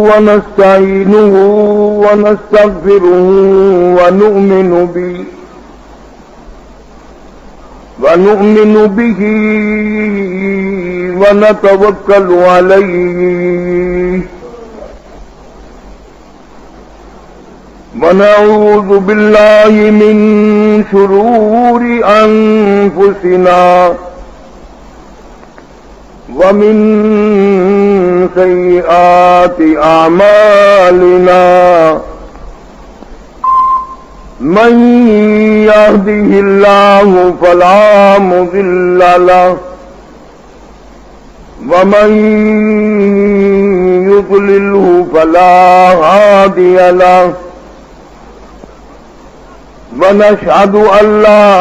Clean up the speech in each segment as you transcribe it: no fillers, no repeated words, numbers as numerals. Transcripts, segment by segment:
ونستعينه ونستغفره ونؤمن به ونتوكل عليه ونعوذ بالله من شرور أنفسنا ومن سيئات أعمالنا من يهده الله فلا مضل له ومن يضلله فلا هادي له ونشهد أن لا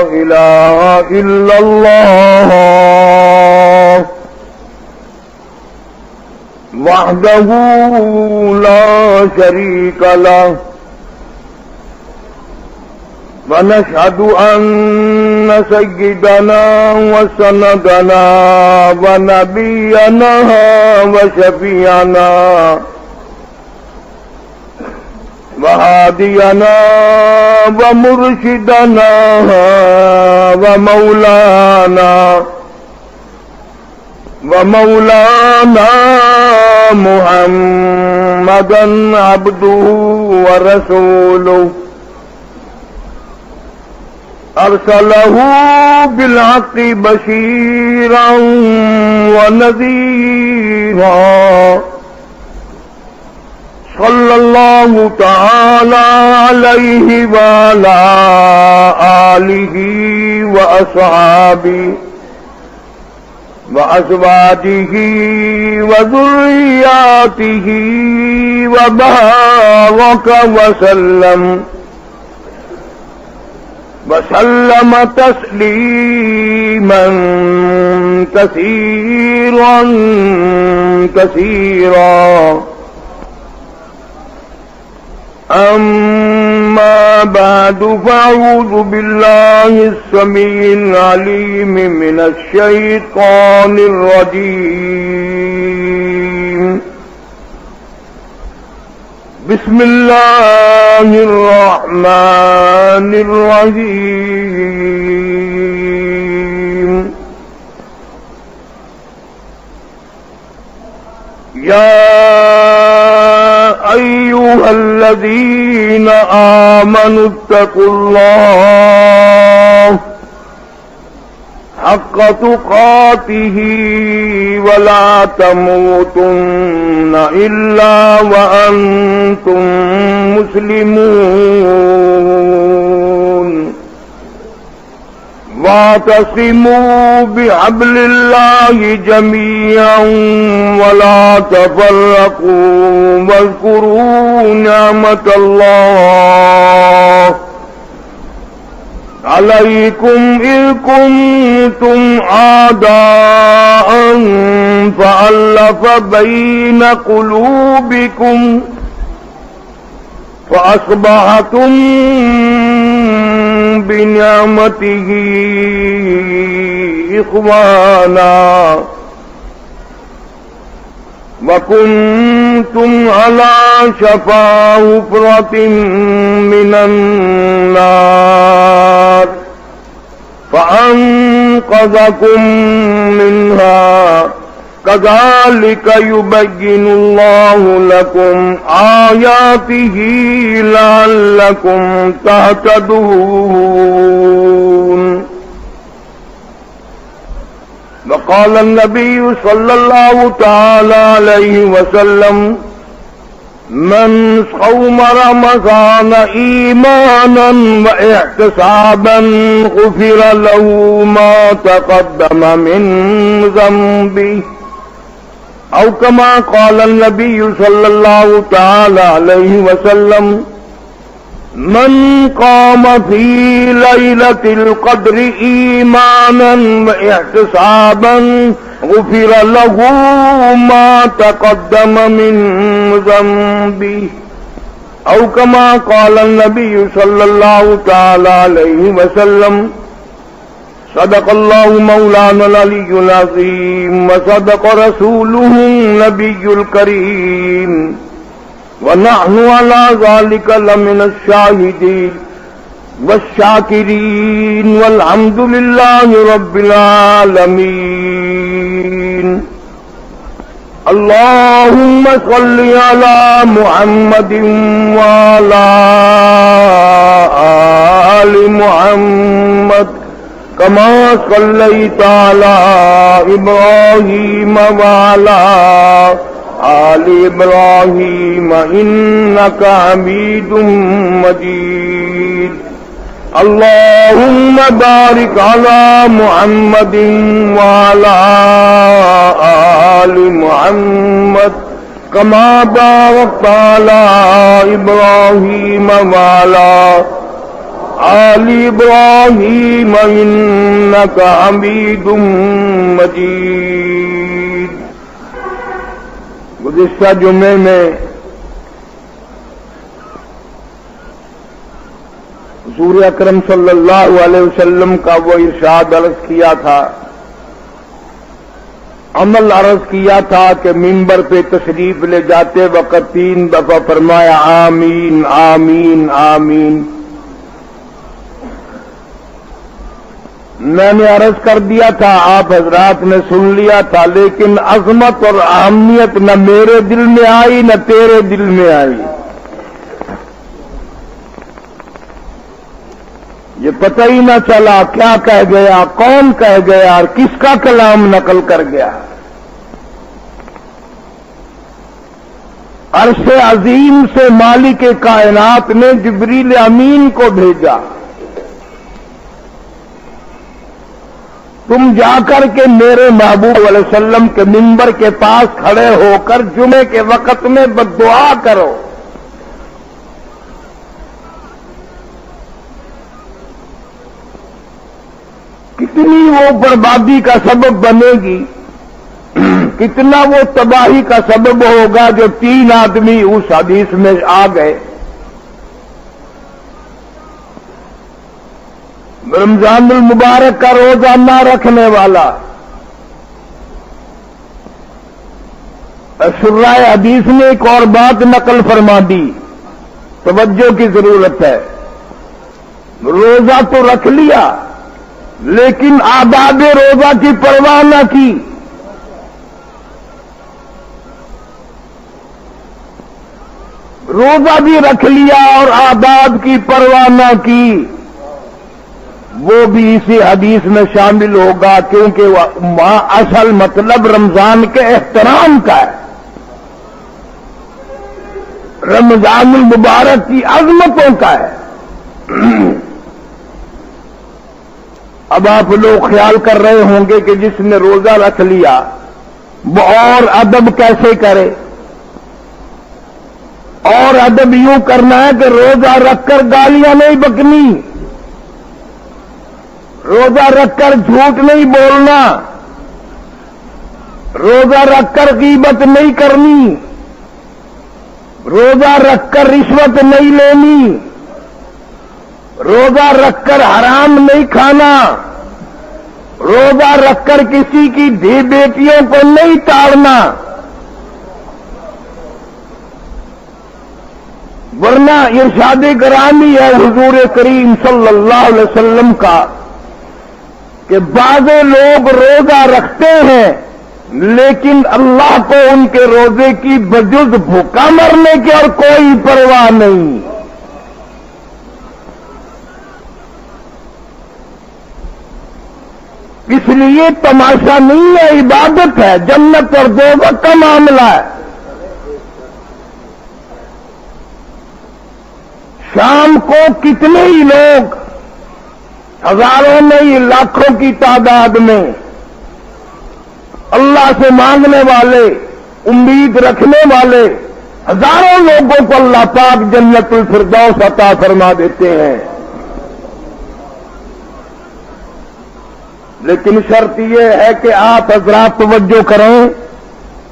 إله إلا الله وحده لا شريك له ونشهد أن سيدنا وسندنا ونبينا وشفيعنا وهادينا ومرشدنا ومولانا محمدا عبده ورسوله أرسله بالحق بشيرا ونذيرا صلى الله تعالى عليه وعلى آله وأصحابه وأزواجه وذرياته وبارك وسلم تسليما كثيرا أما بعد فأعوذ بالله السميع العليم من الشيطان الرجيم بسم الله الرحمن الرحيم يا أيها الذين آمنوا اتقوا الله حق تقاته ولا تموتن إلا وأنتم مسلمون واعتصموا بحبل الله جميعا ولا تفرقوا واذكروا نعمة الله عليكم إذ كنتم أعداء فألف بين قلوبكم فأصبحتم بنعمته إخوانا وكنتم على شفا حفرة من النار فأنقذكم منها كذلك يبين الله لكم آياته لعلكم تهتدون وقال النبي صلى الله تعالى عليه وسلم من صوم رمضان إيمانا واحتسابا غفر له ما تقدم من ذنبه أو كما قال النبي صلى الله تعالى عليه وسلم من قام في ليلة القدر إيمانا واحتسابا غفر له ما تقدم من ذنبه أو كما قال النبي صلى الله تعالى عليه وسلم صدق الله مولانا العلي العظيم وصدق رسوله النبي الكريم ونحن على ذلك لمن الشاهدين والشاكرين والحمد لله رب العالمين. اللهم صل على محمد وعلى آل محمد كما صليت على إبراهيم وعلى آل إبراهيم إنك حميد مجيد. اللهم بارك على محمد وعلى آل محمد كما باركت على إبراهيم وعلى آل إبراهيم إنك حميد مجيد. گزشتہ جمعے میں حضور اکرم صلی اللہ علیہ وسلم کا وہ ارشاد عرض کیا تھا، عمل عرض کیا تھا کہ منبر پہ تشریف لے جاتے وقت 3 دفعہ فرمایا آمین آمین آمین. میں نے عرض کر دیا تھا، آپ حضرات نے سن لیا تھا، لیکن عظمت اور اہمیت نہ میرے دل میں آئی نہ تیرے دل میں آئی. یہ پتہ ہی نہ چلا کیا کہہ گیا، کون کہہ گیا اور کس کا کلام نقل کر گیا. عرش عظیم سے مالک کائنات نے جبریل امین کو بھیجا، تم جا کر کے میرے محبوب علیہ وسلم کے منبر کے پاس کھڑے ہو کر جمعے کے وقت میں بددعا کرو. کتنی وہ بربادی کا سبب بنے گی، کتنا وہ تباہی کا سبب ہوگا جو 3 آدمی اس حدیث میں آ گئے. رمضان المبارک کا روزہ نہ رکھنے والا، شرائع حدیث نے ایک اور بات نقل فرما دی، توجہ کی ضرورت ہے. روزہ تو رکھ لیا لیکن آداب روزہ کی پرواہ نہ کی. روزہ بھی رکھ لیا اور آداب کی پرواہ نہ کی، وہ بھی اسی حدیث میں شامل ہوگا، کیونکہ وہاں اصل مطلب رمضان کے احترام کا ہے، رمضان المبارک کی عظمتوں کا ہے. اب آپ لوگ خیال کر رہے ہوں گے کہ جس نے روزہ رکھ لیا وہ اور ادب کیسے کرے. اور ادب یوں کرنا ہے کہ روزہ رکھ کر گالیاں نہیں بکنی، روزہ رکھ کر جھوٹ نہیں بولنا، روزہ رکھ کر غیبت نہیں کرنی، روزہ رکھ کر رشوت نہیں لینی، روزہ رکھ کر حرام نہیں کھانا، روزہ رکھ کر کسی کی دھی بیٹیوں کو نہیں تاڑنا. ورنہ ارشاد گرامی ہے حضور کریم صلی اللہ علیہ وسلم کا کہ بعض لوگ روزہ رکھتے ہیں لیکن اللہ کو ان کے روزے کی بجز بھوکا مرنے کی اور کوئی پرواہ نہیں. اس لیے تماشا نہیں ہے، عبادت ہے، جنت اور دوزخ کا معاملہ ہے. شام کو کتنے ہی لوگ، ہزاروں نہیں لاکھوں کی تعداد میں اللہ سے مانگنے والے، امید رکھنے والے ہزاروں لوگوں کو اللہ پاک جنت الفردوس عطا فرما دیتے ہیں. لیکن شرط یہ ہے کہ آپ حضرات توجہ کریں،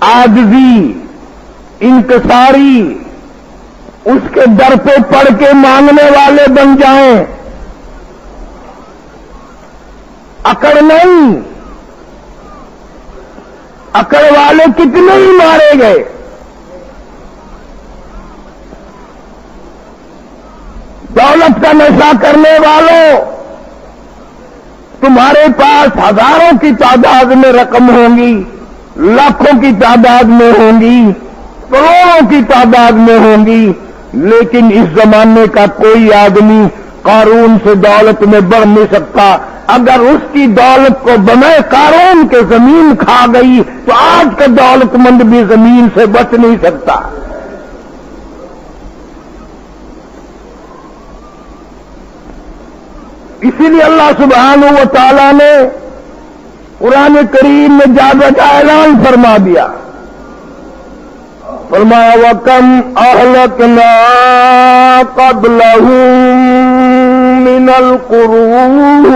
عاجزی، انکساری، اس کے در پہ پڑ کے مانگنے والے بن جائیں. اکڑ نہیں. اکڑ والے کتنے ہی مارے گئے. دولت کا نشہ کرنے والوں، تمہارے پاس ہزاروں کی تعداد میں رقم ہوں گی، لاکھوں کی تعداد میں ہوں گی، کروڑوں کی تعداد میں ہوں گی، لیکن اس زمانے کا کوئی آدمی قارون سے دولت میں بڑھ نہیں سکتا. اگر اس کی دولت کو بنائے قارون کے زمین کھا گئی تو آج کا دولت مند بھی زمین سے بچ نہیں سکتا. اسی لیے اللہ سبحانہ و تعالی نے قرآن کریم میں جا بجا اعلان فرما دیا. فرمایا وَكَمْ أَهْلَكْنَا قَبْلَهُم مِّنَ الْقُرُونِ.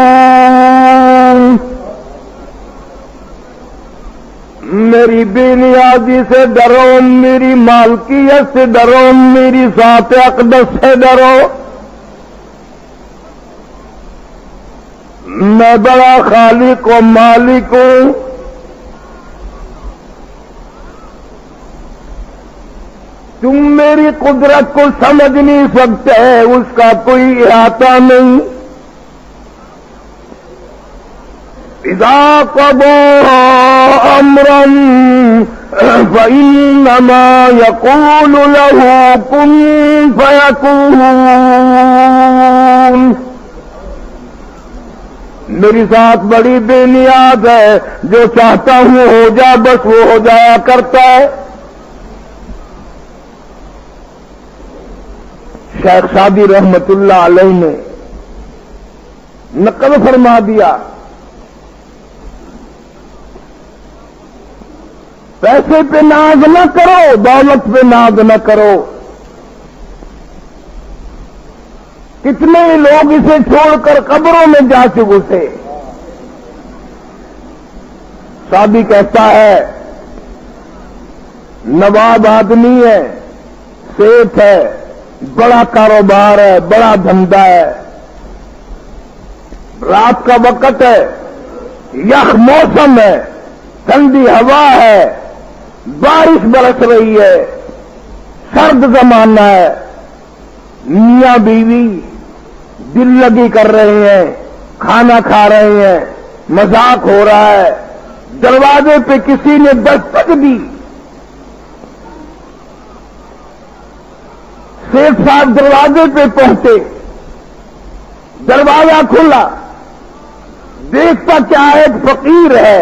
میری بے نیازی سے ڈرو، میری مالکیت سے ڈرو، میری ذات اقدس سے ڈرو. میں بڑا خالق و مالک ہوں. تم میری قدرت کو سمجھ نہیں سکتے، اس کا کوئی احاطہ نہیں. اذا قضى امرا فانما يقول له كن فيكون. میری ذات بڑی بے نیاز ہے، جو چاہتا ہوں ہو جا، بس وہ ہو جایا کرتا ہے. شیخ سعدی رحمت اللہ علیہ نے نقل فرما دیا، پیسے پہ ناز نہ کرو، دولت پہ ناز نہ کرو. کتنے لوگ اسے چھوڑ کر قبروں میں جا چکے تھے. سعدی کہتا ہے نواب آدمی ہے، سیٹ ہے، بڑا کاروبار ہے، بڑا دھندا ہے. رات کا وقت ہے، یخ موسم ہے، ٹھنڈی ہوا ہے، بارش برس رہی ہے، سرد زمانہ ہے. میاں بیوی دل لگی کر رہے ہیں، کھانا کھا رہے ہیں، مذاق ہو رہا ہے. دروازے پہ کسی نے دستک دی. شیخ صاحب دروازے پہ پہنچے، دروازہ کھلا، دیکھتا کیا ایک فقیر ہے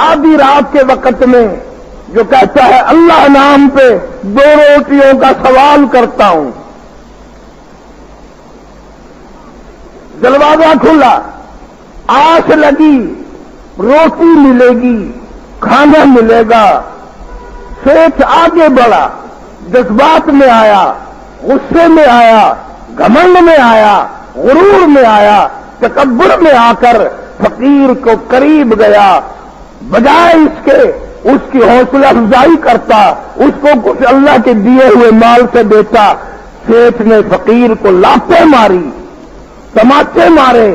آدھی رات کے وقت میں، جو کہتا ہے اللہ نام پہ 2 روٹیوں کا سوال کرتا ہوں. دروازہ کھلا، آس لگی روٹی ملے گی، کھانا ملے گا. شیخ آگے بڑھا، جذبات میں آیا، غصے میں آیا، گھمنڈ میں آیا، غرور میں آیا، تکبر میں آ کر فقیر کو قریب گیا. بجائے اس کے اس کی حوصلہ افزائی کرتا، اس کو کچھ اللہ کے دیے ہوئے مال سے دیتا. شیخ نے فقیر کو لاپیں ماری، تماچے مارے.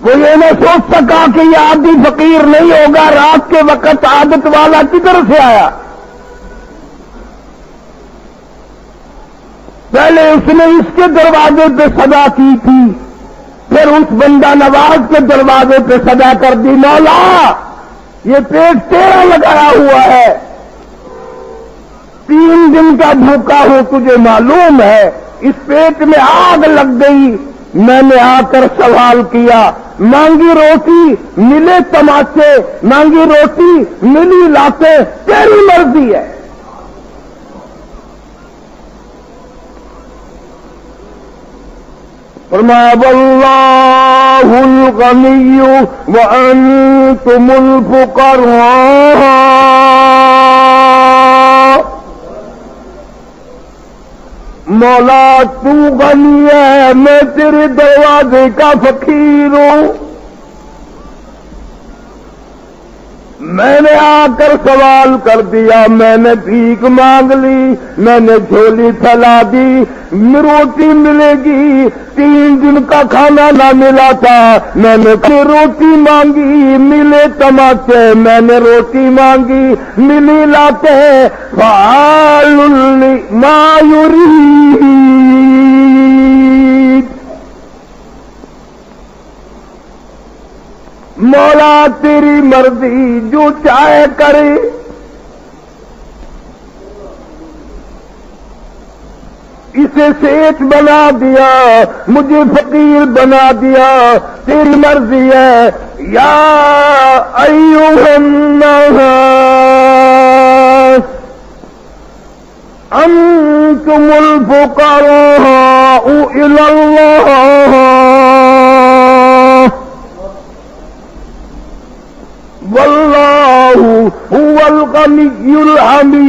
وہ یہ نہ سوچ سکا کہ یہ عادی فقیر نہیں ہوگا، رات کے وقت عادت والا کدھر سے آیا. پہلے اس نے اس کے دروازے پہ صدا کی تھی، پھر اس بندہ نواز کے دروازے پہ صدا کر دی، مولا یہ پیٹ تیرا لگایا ہوا ہے، 3 دن کا بھوکا ہوں، تجھے معلوم ہے. اس پیٹ میں آگ لگ گئی. میں نے آ کر سوال کیا، مانگی روٹی ملے تماچے، مانگی روٹی ملی لاتے، تیری مرضی ہے. فرمایا واللہ الغنی وانتم الفقراء. مولا تو غنی ہے، میں تیرے دروازے کا فقیر ہوں. میں نے آ کر سوال کر دیا، میں نے بھیک مانگ لی، میں نے جھولی پھیلا دی، روٹی ملے گی، 3 دن کا کھانا نہ ملا تھا، میں نے روٹی مانگی ملے تماچے، میں نے روٹی مانگی ملی لاتے، فعال لما یرید۔ مولا تیری مرضی جو چاہے کرے، اسے سیٹ بنا دیا، مجھے فقیر بنا دیا، تیری مرضی ہے۔ یا ایھا الناس انتم الفقراء الی اللہ واللہ هو الغنی الحمید۔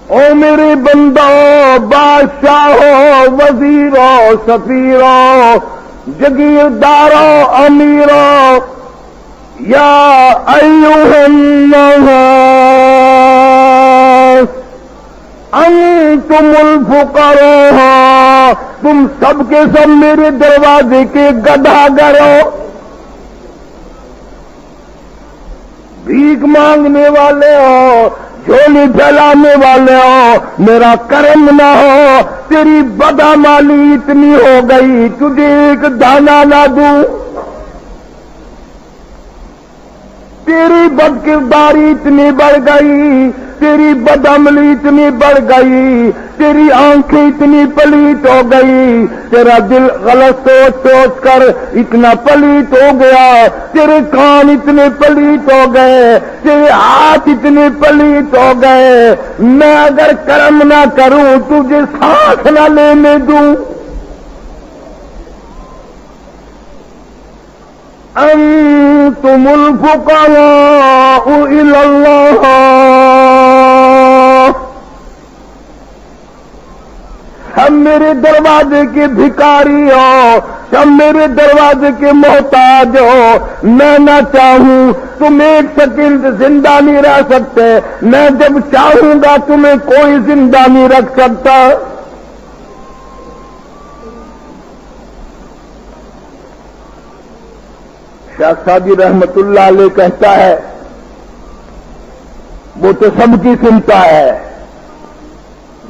او میرے بندو، بادشاہوں، وزیروں، سفیروں، جگیرداروں، امیروں، یا ایھا الناس انتم الفقراء، تم سب کے سب میرے دروازے کے گداگر ہو، بھیک مانگنے والے ہو، جھولی پھیلانے والے ہو، میرا کرم نہ ہو، تیری بدعمالی اتنی ہو گئی، تجھے ایک دانہ نہ دوں، تیری بدکرداری اتنی بڑھ گئی، تیری بدعملی اتنی بڑھ گئی، تیری آنکھیں اتنی پلیت ہو گئی، تیرا دل غلط سوچ سوچ کر اتنا پلیت ہو گیا، تیرے کان اتنے پلیت ہو گئے، تیرے ہاتھ اتنے پلیت ہو گئے، میں اگر کرم نہ کروں تجھے سانس نہ لینے دوں۔ انتم الفقراء الی اللہ، سب میرے دروازے کے بھکاری ہو، سب میرے دروازے کے محتاج ہو، میں نہ چاہوں تم ایک سیکنڈ زندہ نہیں رہ سکتے، میں جب چاہوں گا تمہیں کوئی زندہ نہیں رکھ سکتا۔ شاہ سعدی رحمت اللہ علیہ کہتا ہے، وہ تو سب کی سنتا ہے،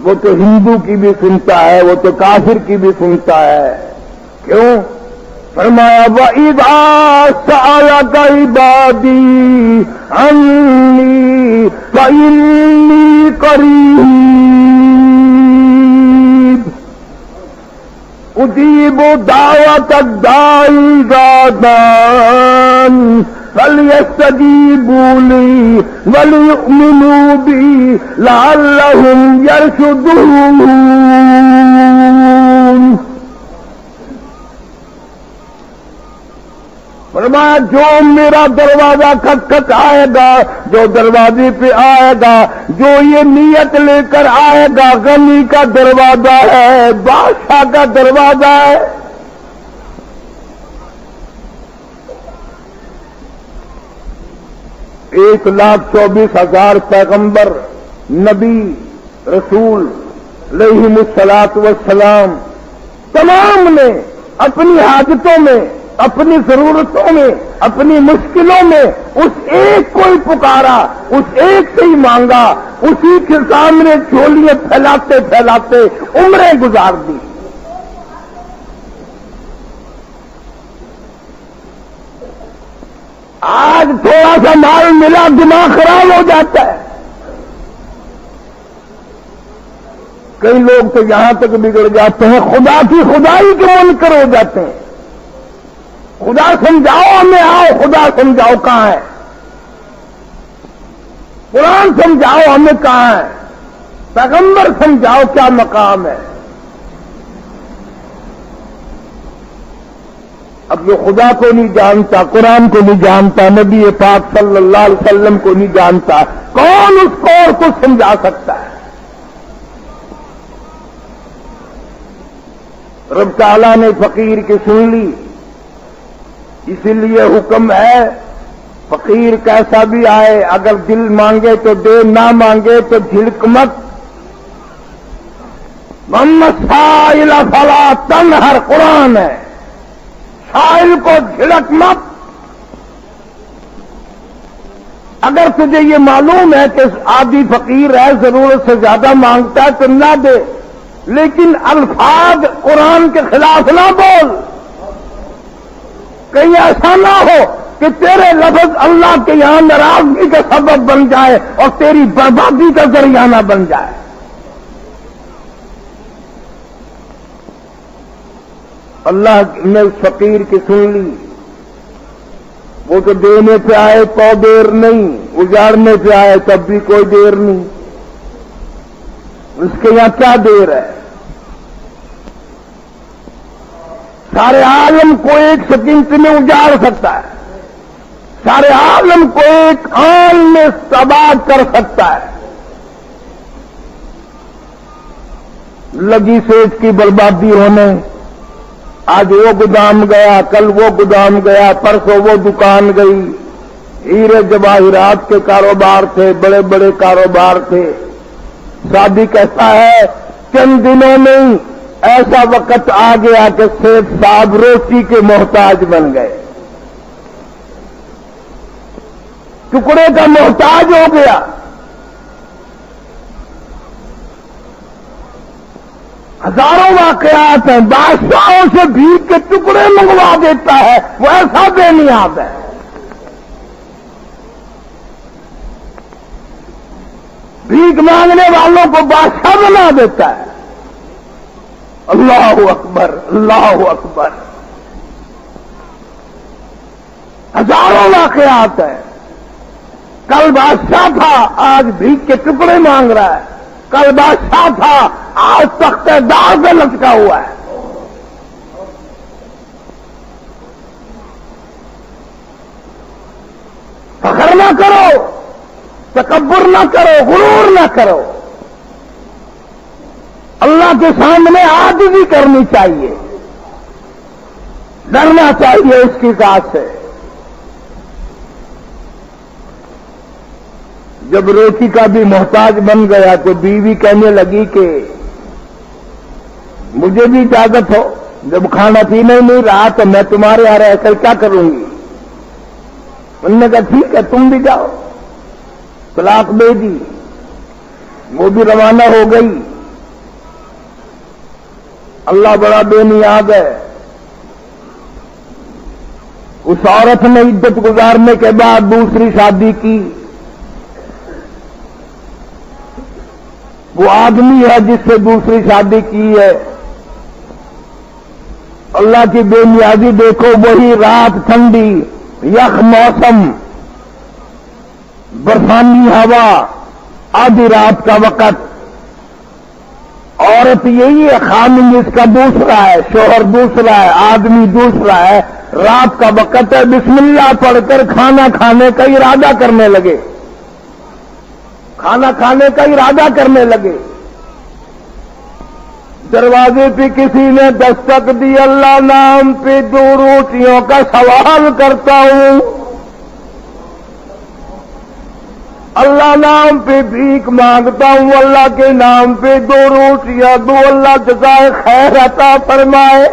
وہ تو ہندو کی بھی سنتا ہے، وہ تو کافر کی بھی سنتا ہے، کیوں؟ فرمایا وَإِذَا سَأَلَكَ عِبَادِي عَنِّي فَإِنِّي قَرِيبٌ أُجِيبُ دَعْوَةَ الدَّاعِ إِذَا دَعَانِ فَلْيَسْتَجِيبُوا لِي وَلْيُؤْمِنُوا بِي لَعَلَّهُمْ يَرْشُدُونَ۔ فرمایا جو میرا دروازہ کھٹکھٹ آئے گا، جو دروازے پہ آئے گا، جو یہ نیت لے کر آئے گا، غنی کا دروازہ ہے، بادشاہ کا دروازہ ہے، 1,24,000 پیغمبر، نبی، رسول علیہم الصلاۃ والسلام، تمام نے اپنی حاجتوں میں، اپنی ضرورتوں میں، اپنی مشکلوں میں اس ایک کو ہی پکارا، اس ایک سے ہی مانگا، اسی کے سامنے جھولیاں پھیلاتے پھیلاتے عمریں گزار دی۔ آج تھوڑا سا مال ملا دماغ خراب ہو جاتا ہے، کئی لوگ تو یہاں تک بگڑ جاتے ہیں، خدا کی خدائی کے منکر ہو جاتے ہیں۔ خدا سمجھاؤ ہمیں، آؤ خدا سمجھاؤ کہاں ہے، قرآن سمجھاؤ ہمیں کہاں ہے، پیغمبر سمجھاؤ کیا مقام ہے۔ اب جو خدا کو نہیں جانتا، قرآن کو نہیں جانتا، نبی پاک صلی اللہ علیہ وسلم کو نہیں جانتا، کون اس کو اور کو سمجھا سکتا ہے؟ رب تعالیٰ نے فقیر کی سن لی، اسی لیے حکم ہے فقیر کیسا بھی آئے اگر دل مانگے تو دے، نہ مانگے تو جھڑک مت۔ محمد سائل فلا تنہر قرآن ہے، سائل کو جھڑک مت۔ اگر تجھے یہ معلوم ہے کہ آدھی فقیر ہے، ضرورت سے زیادہ مانگتا ہے تو نہ دے، لیکن الفاظ قرآن کے خلاف نہ بول۔ کہیں ایسا نہ ہو کہ تیرے لفظ اللہ کے یہاں ناراضگی کا سبب بن جائے اور تیری بربادی کا ذریعہ نہ بن جائے۔ اللہ نے اس فقیر کی سن لی، وہ تو دینے پہ آئے تو دیر نہیں، اجاڑنے پہ آئے تب بھی کوئی دیر نہیں۔ اس کے یہاں کیا دیر ہے؟ سارے عالم کو ایک سیکنڈ میں اجاڑ سکتا ہے، سارے عالم کو ایک آن میں تباہ کر سکتا ہے۔ لگی سوچ کی بربادی ہونے، آج وہ گودام گیا، کل وہ گودام گیا، پرسوں وہ دکان گئی۔ ہیرے جواہرات کے کاروبار تھے، بڑے بڑے کاروبار تھے۔ شادی کہتا ہے چند دنوں میں ایسا وقت آ گیا کہ سیٹھ صاحب روٹی کے محتاج بن گئے، ٹکڑے کا محتاج ہو گیا۔ ہزاروں واقعات ہیں، بادشاہوں سے بھیک کے ٹکڑے منگوا دیتا ہے، وہ ایسا بے نیاز ہے۔ بھیک مانگنے والوں کو بادشاہ بنا دیتا ہے۔ اللہ اکبر، اللہ اکبر۔ ہزاروں واقعات ہیں۔ کل بادشاہ تھا، آج بھیک کے ٹکڑے مانگ رہا ہے۔ کل بادشاہ تھا، آج تخت دار پہ لٹکا ہوا ہے۔ فخر نہ کرو، تکبر نہ کرو، غرور نہ کرو۔ اللہ کے سامنے عاجزی کرنی چاہیے، ڈرنا چاہیے اس کی ذات سے۔ جب روٹی کا بھی محتاج بن گیا تو بیوی کہنے لگی کہ مجھے بھی اجازت ہو، جب کھانا پینا ہی نہیں رہا تو میں تمہارے یہاں رہ کر کیا کروں گی؟ انہوں نے کہا ٹھیک ہے تم بھی جاؤ۔ طلاق دے دی، وہ بھی روانہ ہو گئی۔ اللہ بڑا بے نیاز ہے۔ اس عورت نے عدت گزارنے کے بعد دوسری شادی کی۔ وہ آدمی ہے جس سے دوسری شادی کی ہے۔ اللہ کی بے نیازی دیکھو، وہی رات ٹھنڈی یخ موسم، برفانی ہوا، آدھی رات کا وقت۔ عورت یہی ہے، خامن اس کا دوسرا ہے، شوہر دوسرا ہے، آدمی دوسرا ہے۔ رات کا وقت ہے، بسم اللہ پڑھ کر کھانا کھانے کا ارادہ کرنے لگے، کھانا کھانے کا ارادہ کرنے لگے۔ دروازے پہ کسی نے دستک دی، اللہ نام پہ 2 روٹیوں کا سوال کرتا ہوں، اللہ نام پہ بھیک مانگتا ہوں، اللہ کے نام پہ 2 روٹیاں دو، اللہ جزائے خیر عطا فرمائے۔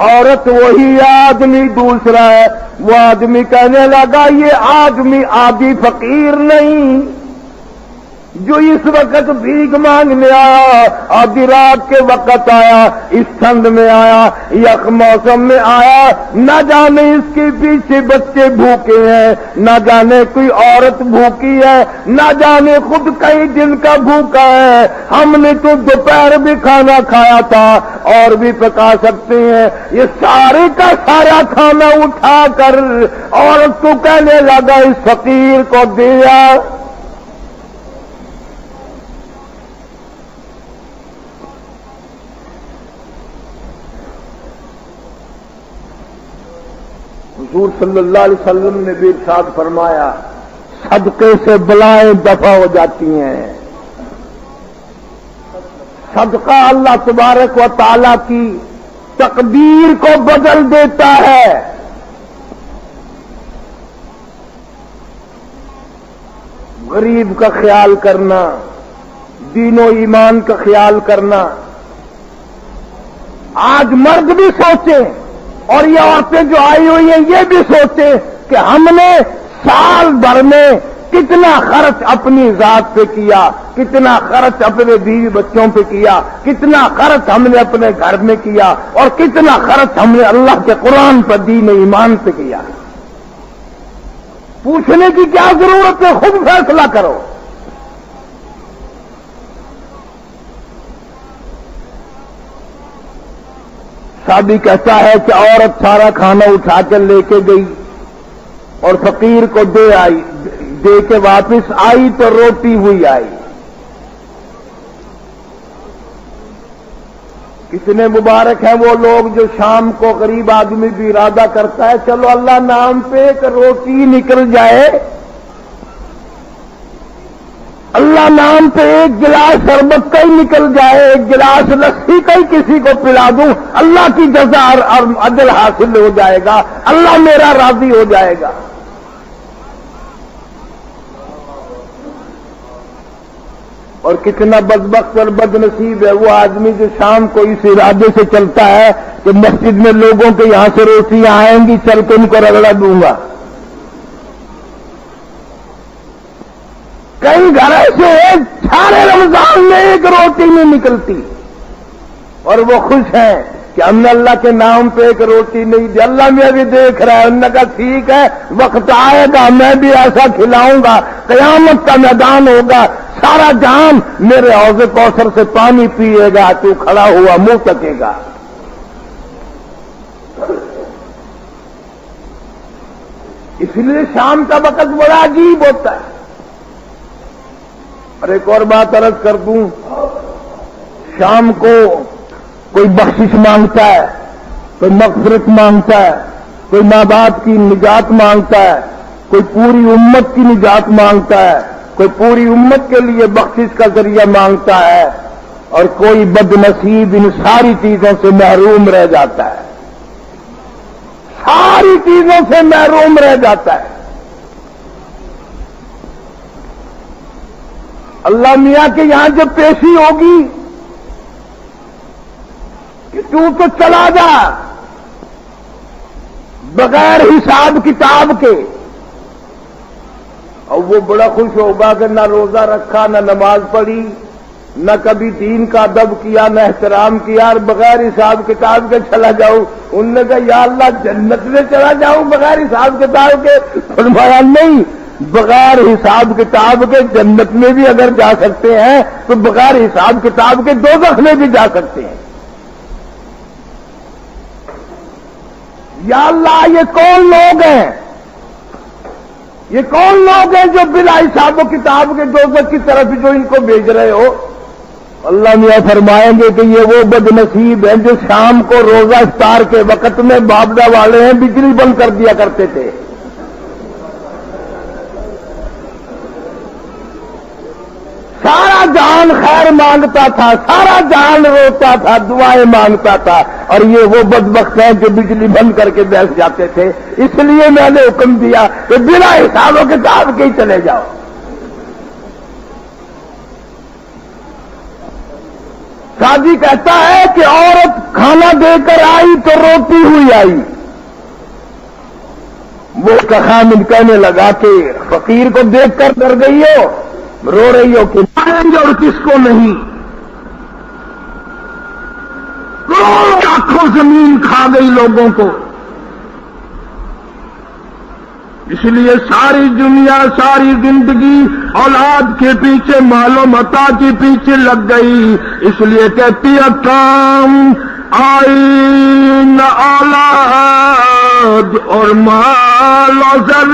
عورت وہی، آدمی دوسرا ہے۔ وہ آدمی کہنے لگا یہ آدمی آدھی فقیر نہیں جو اس وقت بھیک مانگنے آیا، آدھی رات کے وقت آیا، اس ٹھنڈ میں آیا، یک موسم میں آیا، نہ جانے اس کے پیچھے بچے بھوکے ہیں، نہ جانے کوئی عورت بھوکی ہے، نہ جانے خود کئی دن کا بھوکا ہے۔ ہم نے تو دوپہر بھی کھانا کھایا تھا اور بھی پکا سکتے ہیں، یہ سارے کا سارا کھانا اٹھا کر عورت کو کہنے لگا اس فقیر کو دیا۔ حضور صلی اللہ علیہ وسلم نے بھی ارشاد فرمایا صدقے سے بلائیں دفع ہو جاتی ہیں، صدقہ اللہ تبارک و تعالی کی تقدیر کو بدل دیتا ہے. غریب کا خیال کرنا، دین و ایمان کا خیال کرنا. آج مرد بھی سوچیں اور یہ عورتیں جو آئی ہوئی ہیں یہ بھی سوچیں کہ ہم نے سال بھر میں کتنا خرچ اپنی ذات پہ کیا، کتنا خرچ اپنے بیوی بچوں پہ کیا، کتنا خرچ ہم نے اپنے گھر میں کیا، اور کتنا خرچ ہم نے اللہ کے قرآن پر دین ایمان پہ کیا. پوچھنے کی کیا ضرورت ہے؟ خود فیصلہ کرو. شادی کہتا ہے کہ عورت سارا کھانا اٹھا کر لے کے گئی اور فقیر کو دے کے واپس آئی تو روٹی ہوئی آئی. کتنے مبارک ہیں وہ لوگ جو شام کو غریب آدمی بھی ارادہ کرتا ہے چلو اللہ نام پہ ایک روٹی نکل جائے، اللہ نام پہ ایک گلاس شربت کا ہی نکل جائے، ایک گلاس لسی کا ہی کسی کو پلا دوں، اللہ کی جزا اور اجر حاصل ہو جائے گا، اللہ میرا راضی ہو جائے گا. اور کتنا بدبخت اور بد نصیب ہے وہ آدمی جو شام کو اس ارادے سے چلتا ہے کہ مسجد میں لوگوں کے یہاں سے روٹیاں آئیں گی، چل کے ان کو رگڑا دوں گا. کئی گھر ایسے ہیں سارے رمضان میں ایک روٹی نہیں نکلتی اور وہ خوش ہیں کہ ہم نے اللہ کے نام پہ ایک روٹی نہیں دی. اللہ میں بھی دیکھ رہا ہے. انہوں نے کہا ٹھیک ہے وقت آئے گا میں بھی ایسا کھلاؤں گا، قیامت کا میدان ہوگا، سارا جہان میرے حوض کوثر سے پانی پیے گا، تو کھڑا ہوا منہ تکے گا. اس لیے شام کا وقت بڑا عجیب ہوتا ہے. اور ایک اور بات عرض کر دوں، شام کو کوئی بخشش مانگتا ہے، کوئی مغفرت مانگتا ہے، کوئی ماں باپ کی نجات مانگتا ہے، کوئی پوری امت کی نجات مانگتا ہے، کوئی پوری امت کے لیے بخشش کا ذریعہ مانگتا ہے، اور کوئی بد نصیب ان ساری چیزوں سے محروم رہ جاتا ہے، ساری چیزوں سے محروم رہ جاتا ہے. اللہ میاں کے یہاں جب پیشی ہوگی کہ تو چلا جا بغیر حساب کتاب کے، اور وہ بڑا خوش ہوگا کہ نہ روزہ رکھا، نہ نماز پڑھی، نہ کبھی دین کا ادب کیا، نہ احترام کیا، اور بغیر حساب کتاب کے چلا جاؤں. انہوں نے کہا یا اللہ جنت میں چلا جاؤں بغیر حساب کتاب کے؟ فرمایا نہیں، بغیر حساب کتاب کے جنت میں بھی اگر جا سکتے ہیں تو بغیر حساب کتاب کے دوزخ میں بھی جا سکتے ہیں. یا اللہ یہ کون لوگ ہیں، یہ کون لوگ ہیں جو بلا حساب و کتاب کے دوزخ کی طرف جو ان کو بھیج رہے ہو؟ اللہ میاں فرمائیں گے کہ یہ وہ بد نصیب ہیں جو شام کو روزہ افطار کے وقت میں بابدا والے ہیں بجلی بند کر دیا کرتے تھے. سارا جان خیر مانگتا تھا، سارا جان روتا تھا، دعائیں مانگتا تھا، اور یہ وہ بدبخت ہیں جو بجلی بند کر کے بیٹھ جاتے تھے. اس لیے میں نے حکم دیا کہ بلا حساب و کتاب کے ہی چلے جاؤ. شادی کہتا ہے کہ عورت کھانا دے کر آئی تو روتی ہوئی آئی. وہ اس کا خامد کہنے لگا کہ فقیر کو دیکھ کر ڈر گئی ہو، رو رہی ہو کہ ماریں گے اور کس کو نہیں. لاکھوں زمین کھا گئی لوگوں کو. اس لیے ساری دنیا ساری زندگی اولاد کے پیچھے مال و متا کے پیچھے لگ گئی. اس لیے کہتی ہے کام آئی نہ اولاد اور مال و زر،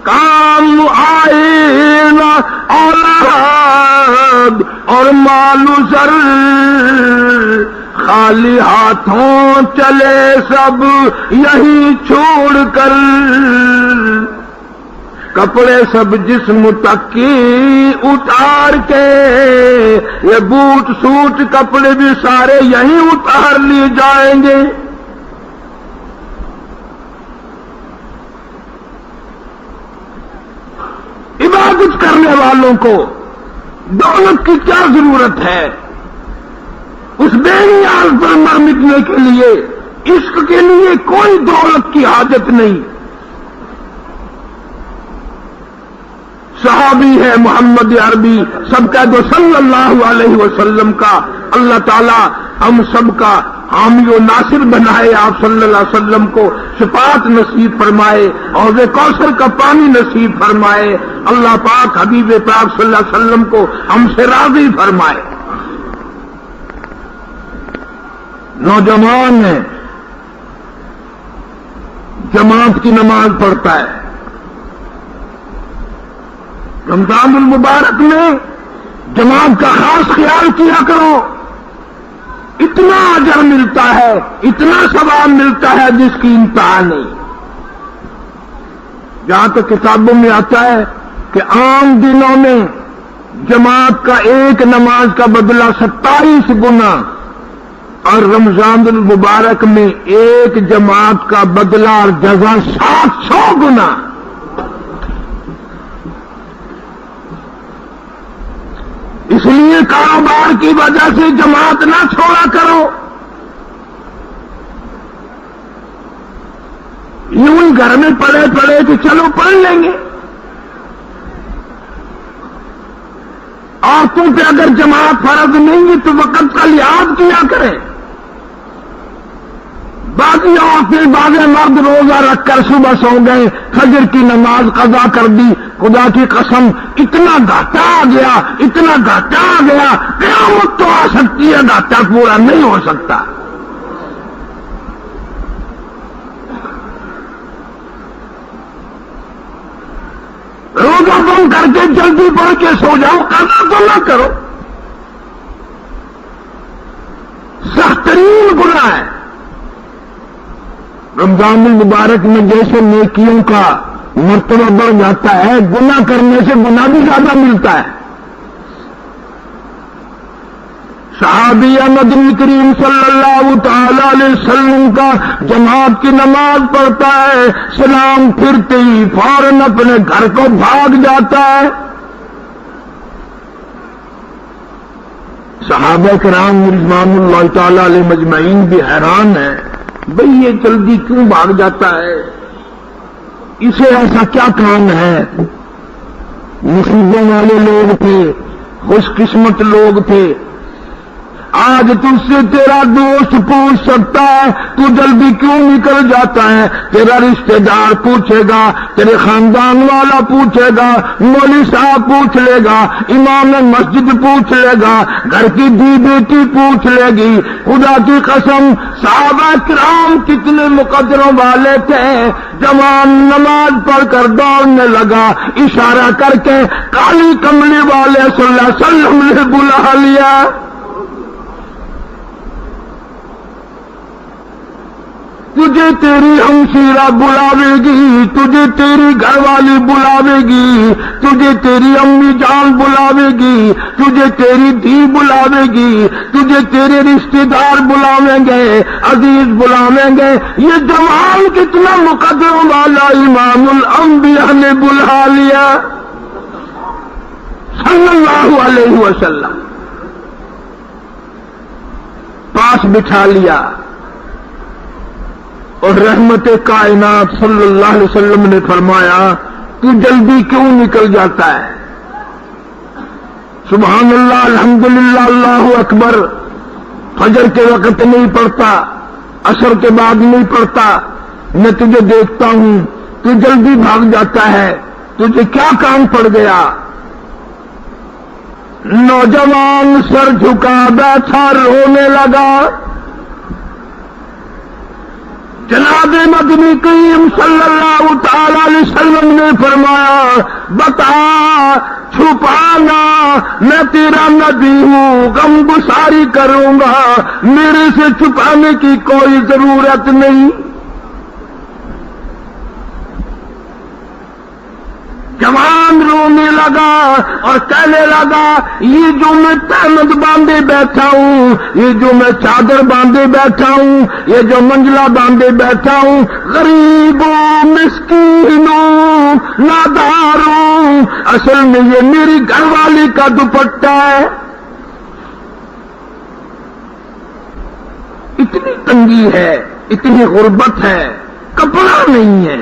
کام آئی نہ اولاد اور مال و زر، خالی ہاتھوں چلے سب یہی چھوڑ کر، کپڑے سب جسم تک کی اتار کے، یہ بوٹ سوٹ کپڑے بھی سارے یہیں اتار لیے جائیں گے۔ عبادت کرنے والوں کو دولت کی کیا ضرورت ہے؟ اس بے نیاز پر مر مٹنے کے لیے، عشق کے لیے کوئی دولت کی حاجت نہیں۔ صحابی ہے محمد عربی، سب کہہ دو صلی اللہ علیہ وسلم کا اللہ تعالی ہم سب کا حامی و ناصر بنائے، آپ صلی اللہ علیہ وسلم کو شفاعت نصیب فرمائے، حوض کوثر کا پانی نصیب فرمائے، اللہ پاک حبیب پاک صلی اللہ علیہ وسلم کو ہم سے راضی فرمائے۔ نوجوان ہے، جماعت کی نماز پڑھتا ہے، رمضان المبارک میں جماعت کا خاص خیال کیا کرو، اتنا اجر ملتا ہے، اتنا ثواب ملتا ہے جس کی انتہا نہیں۔ جہاں تک کتابوں میں آتا ہے کہ عام دنوں میں جماعت کا ایک نماز کا بدلہ 27 گنا، اور رمضان المبارک میں ایک جماعت کا بدلہ اور جزا 700 گنا۔ اس لیے کاروبار کی وجہ سے جماعت نہ چھوڑا کرو، یوں ہی گھر میں پڑے پڑے کہ چلو پڑھ لیں گے۔ عورتوں پہ اگر جماعت فرض نہیں ہے تو وقت کا لحاظ کیا کریں۔ باقی عورتیں بعض مرد روزہ رکھ کر صبح سو گئے، فجر کی نماز قضا کر دی، خدا کی قسم اتنا گھاٹا آ گیا، اتنا گھاٹا آ گیا، قیامت تو آ سکتی ہے، گھاٹا پورا نہیں ہو سکتا۔ روزہ بند کر کے جلدی پڑھ کے سو جاؤ، قضا تو نہ کرو، سخت ترین گناہ ہے۔ رمضان المبارک میں جیسے نیکیوں کا مرتبہ بڑھ جاتا ہے، گناہ کرنے سے گناہ بھی زیادہ ملتا ہے۔ صحابی مدنی کریم صلی اللہ تعالی علیہ وسلم کا جماعت کی نماز پڑھتا ہے، سلام پھرتے ہی فوراً اپنے گھر کو بھاگ جاتا ہے۔ صحابہ کرام رضوان اللہ تعالی علیہ مجمعین بھی حیران ہیں، بھئی یہ جلدی کیوں بھاگ جاتا ہے، اسے ایسا کیا کام ہے؟ نصیبوں والے لوگ تھے، خوش قسمت لوگ تھے۔ آج تجھ سے تیرا دوست پوچھ سکتا ہے تو جلدی کیوں نکل جاتا ہے، تیرا رشتہ دار پوچھے گا، تیرے خاندان والا پوچھے گا، مولوی صاحب پوچھ لے گا، امام مسجد پوچھ لے گا، گھر کی دی بیٹی پوچھ لے گی۔ خدا کی قسم صحابہ کرام کتنے مقدروں والے تھے، جوان نماز پڑھ کر دوڑنے لگا، اشارہ کر کے کالی کملی والے صلی اللہ علیہ وسلم نے بلا لیا۔ تجھے تیری ہمشیرہ بلاوے گی، تجھے تیری گھر والی بلاوے گی، تجھے تیری امی جان بلاوے گی، تجھے تیری دھی بلاوے گی، تجھے تیرے رشتہ دار بلاویں گے، عزیز بلاویں گے۔ یہ جمال کتنا مقدم والا امام الانبیاء نے بلا لیا صلی اللہ علیہ وسلم، پاس بٹھا لیا، اور رحمت کائنات صلی اللہ علیہ وسلم نے فرمایا تو جلدی کیوں نکل جاتا ہے؟ سبحان اللہ، الحمدللہ، اللہ اکبر، فجر کے وقت نہیں پڑھتا، عصر کے بعد نہیں پڑھتا، میں تجھے دیکھتا ہوں تو جلدی بھاگ جاتا ہے، تجھے کیا کام پڑ گیا؟ نوجوان سر جھکا بیٹھا رونے لگا۔ جناب مدنی کریم صلی اللہ تعالی علیہ وسلم نے فرمایا بتا چھپانا، میں تیرا نبی ہوں، غم گساری کروں گا، میرے سے چھپانے کی کوئی ضرورت نہیں۔ جوان رونے لگا اور کہنے لگا یہ جو میں تہمت باندھے بیٹھا ہوں، یہ جو میں چادر باندھے بیٹھا ہوں، یہ جو منجلا باندھے بیٹھا ہوں، غریبوں مسکینوں ناداروں، اصل میں یہ میری گھر والی کا دوپٹہ ہے۔ اتنی تنگی ہے، اتنی غربت ہے، کپڑا نہیں ہے،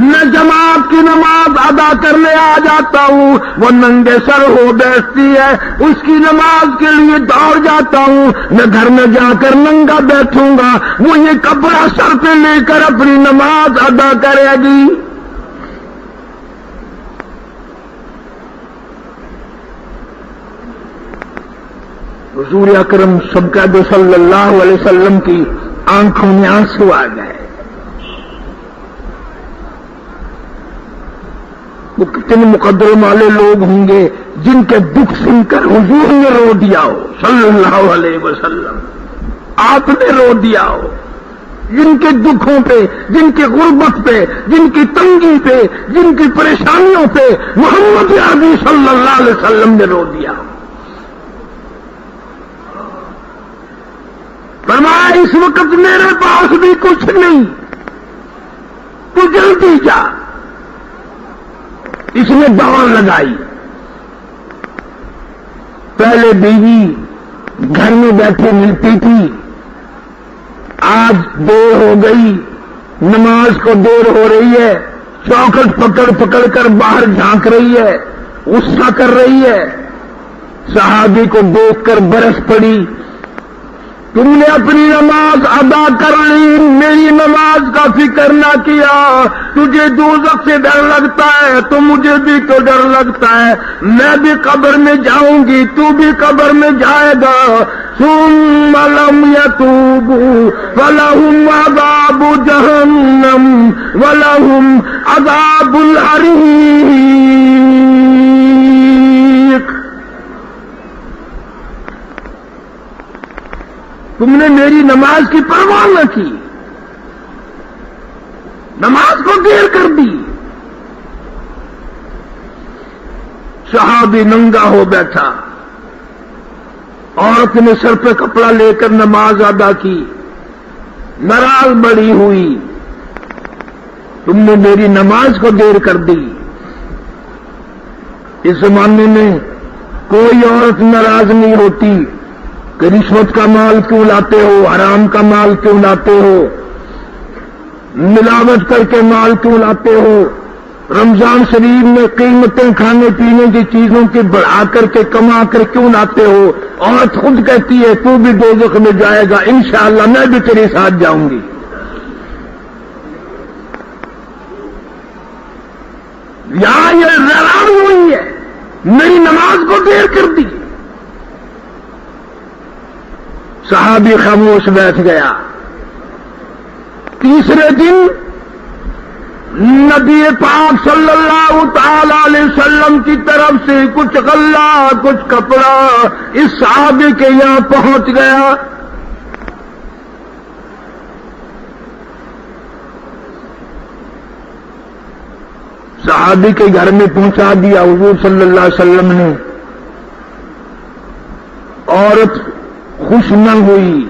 میں جماعت کی نماز ادا کرنے آ جاتا ہوں، وہ ننگے سر ہو بیٹھتی ہے، اس کی نماز کے لیے دوڑ جاتا ہوں، میں گھر میں جا کر ننگا بیٹھوں گا، وہ یہ کپڑا سر پہ لے کر اپنی نماز ادا کرے گی۔ حضور اکرم صلی اللہ علیہ وسلم کی آنکھوں میں آنسو آ گئے۔ وہ کتنے مقدروں والے لوگ ہوں گے جن کے دکھ سن کر حضور نے رو دیا ہو صلی اللہ علیہ وسلم، آپ نے رو دیا ہو، جن کے دکھوں پہ، جن کی غربت پہ، جن کی تنگی پہ، جن کی پریشانیوں پہ محمد عربی صلی اللہ علیہ وسلم نے رو دیا ہو۔ فرمایا اس وقت میرے پاس بھی کچھ نہیں، تو جلدی جا۔ اس نے دوڑ لگائی، پہلے بیوی گھر میں بیٹھے ملتی تھی، آج دیر ہو گئی، نماز کو دیر ہو رہی ہے، چوکھٹ پکڑ کر باہر جھانک رہی ہے، غصہ کر رہی ہے۔ صحابی کو دیکھ کر برس پڑی، تم نے اپنی نماز ادا کر لی، میری نماز کا فکر نہ کیا، تجھے دوزخ سے ڈر لگتا ہے تو مجھے بھی تو ڈر لگتا ہے، میں بھی قبر میں جاؤں گی، تو بھی قبر میں جائے گا۔ ثم لم يتوبوا فلهم عذاب جہنم ولهم عذاب الحریق۔ تم نے میری نماز کی پرواہ نہ کی، نماز کو دیر کر دی۔ صحابی ننگا ہو بیٹھا، عورت نے سر پہ کپڑا لے کر نماز ادا کی، ناراض بڑی ہوئی، تم نے میری نماز کو دیر کر دی۔ اس زمانے میں کوئی عورت ناراض نہیں ہوتی کہ رشوت کا مال کیوں لاتے ہو، حرام کا مال کیوں لاتے ہو، ملاوٹ کر کے مال کیوں لاتے ہو، رمضان شریف میں قیمتیں کھانے پینے کی چیزوں کی بڑھا کر کے کما کر کیوں لاتے ہو۔ عورت خود کہتی ہے تو بھی دوزخ میں جائے گا، انشاءاللہ میں بھی تیرے ساتھ جاؤں گی۔ یہاں یہ ناراض ہوئی ہے، میری نماز کو دیر کر دی۔ صحابی خاموش بیٹھ گیا۔ تیسرے دن نبی پاک صلی اللہ تعالی علیہ وسلم کی طرف سے کچھ غلہ، کچھ کپڑا اس صحابی کے یہاں پہنچ گیا۔ صحابی کے گھر میں پہنچا دیا حضور صلی اللہ علیہ وسلم نے۔ عورت خوش نہ ہوئی،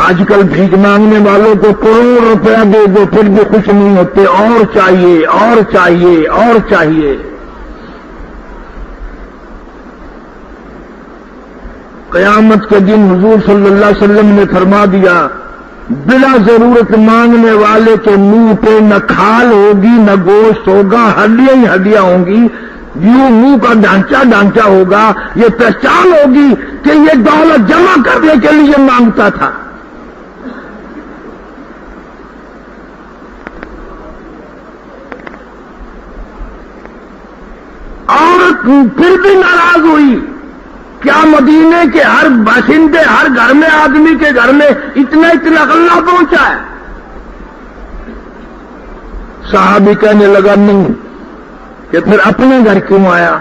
آج کل بھیک مانگنے والوں کو کروڑ روپیہ دے دو پھر بھی خوش نہیں ہوتے، اور چاہیے اور چاہیے اور چاہیے۔ قیامت کے دن حضور صلی اللہ علیہ وسلم نے فرما دیا، بلا ضرورت مانگنے والے کے منہ پہ نہ کھال ہوگی نہ گوشت ہوگا، ہڈیاں ہی ہڈیاں ہوں گی، یوں منہ کا ڈھانچہ ہوگا، یہ پہچان ہوگی کہ یہ دولت جمع کرنے کے لیے مانگتا تھا۔ عورت پھر بھی ناراض ہوئی، کیا مدینے کے ہر باشندے، ہر گھر میں آدمی کے گھر میں اتنا غلہ پہنچا ہے؟ صحابی کہنے لگا نہیں، کہ پھر اپنے گھر کیوں آیا؟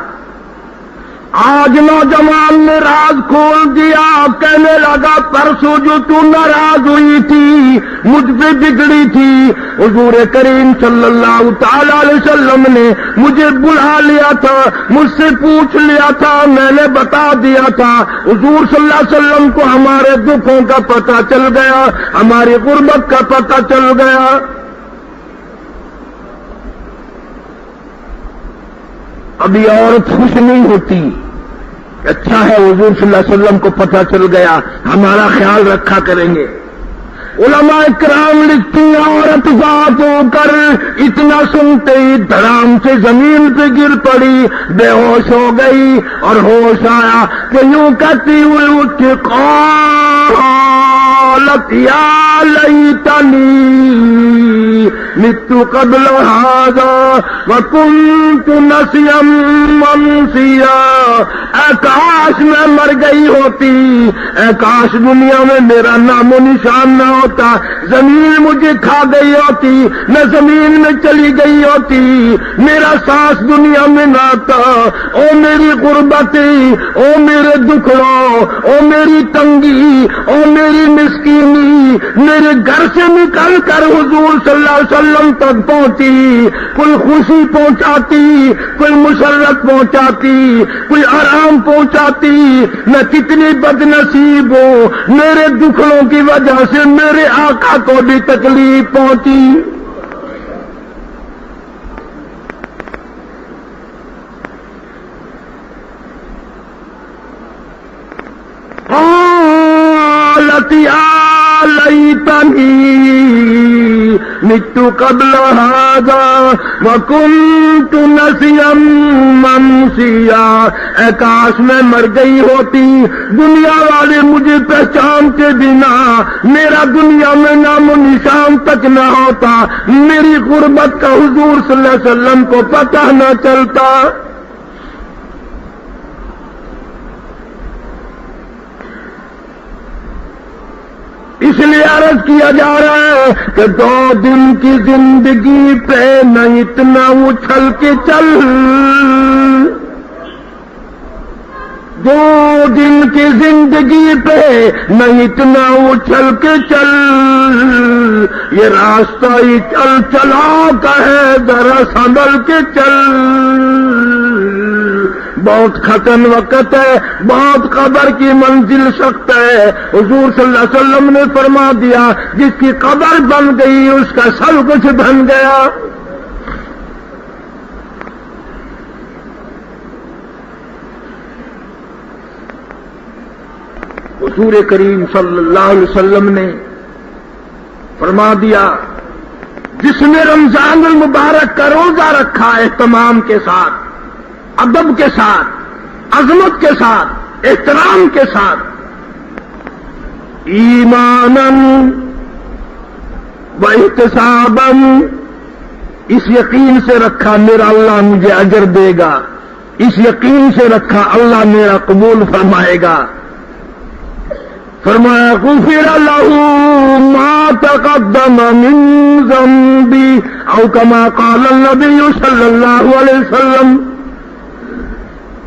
آج نوجوان نے راز کھول دیا، کہنے لگا پرسوں جو تو ناراض ہوئی تھی، مجھ پہ بگڑی تھی، حضور کریم صلی اللہ تعالی علیہ وسلم نے مجھے بلا لیا تھا، مجھ سے پوچھ لیا تھا، میں نے بتا دیا تھا۔ حضور صلی اللہ علیہ وسلم کو ہمارے دکھوں کا پتہ چل گیا، ہماری غربت کا پتہ چل گیا۔ ابھی عورت خوش نہیں ہوتی، اچھا ہے حضور صلی اللہ علیہ وسلم کو پتہ چل گیا، ہمارا خیال رکھا کریں گے۔ علماء کرام لکھتی ہیں عورت ذات ہو کر اتنا سنتے ہی دھڑام سے زمین پہ گر پڑی، بے ہوش ہو گئی، اور ہوش آیا کہ یوں کہتی ہوئی اٹھ کے قالت یا لیتنی مت قبل هذا وكنت نسيا منسيا، اے کاش میں مر گئی ہوتی، اے کاش دنیا میں میرا نام و نشان نہ ہوتا، زمین مجھے کھا گئی ہوتی، میں زمین میں چلی گئی ہوتی، میرا سانس دنیا میں نہ آتا۔ او میری غربتی، او میرے دکھڑوں، او میری تنگی، او میری مسکینی، میرے گھر سے نکل کر حضور صلی اللہ علیہ وسلم تک پہنچی، کوئی خوشی پہنچاتی، کوئی مسرت پہنچاتی، کوئی آرام پہنچاتی، میں کتنی بد نصیب ہوں، میرے دکھڑوں کی وجہ سے میرے آقا کو بھی تکلیف پہنچی۔ قالت یا لیتنی مت قبل هذا وكنت نسيا منسيا، اے کاش میں مر گئی ہوتی، دنیا والے مجھے پہچانتے بنا، میرا دنیا میں نام و نشان تک نہ ہوتا، میری غربت کا حضور صلی اللہ علیہ وسلم کو پتہ نہ چلتا۔ اس لیے عرض کیا جا رہا ہے کہ 2 دن کی زندگی پہ نہ اتنا اچھل کے چل، 2 دن کی زندگی پہ نہ اتنا اچھل کے چل، یہ راستہ ہی چل چلا کا ہے، ذرا سنبھل کے چل، بہت ختن وقت ہے، بہت قبر کی منزل سخت ہے۔ حضور صلی اللہ علیہ وسلم نے فرما دیا جس کی قبر بن گئی اس کا سب کچھ بن گیا۔ حضور کریم صلی اللہ علیہ وسلم نے فرما دیا جس نے رمضان المبارک کا روزہ رکھا اہتمام کے ساتھ، ادب کے ساتھ، عظمت کے ساتھ، احترام کے ساتھ، ایماناً و احتساباً، اس یقین سے رکھا میرا اللہ مجھے اجر دے گا، اس یقین سے رکھا اللہ میرا قبول فرمائے گا، فرمایا غفر له ما تقدم من ذنبی، او کما قال النبی صلی اللہ علیہ وسلم۔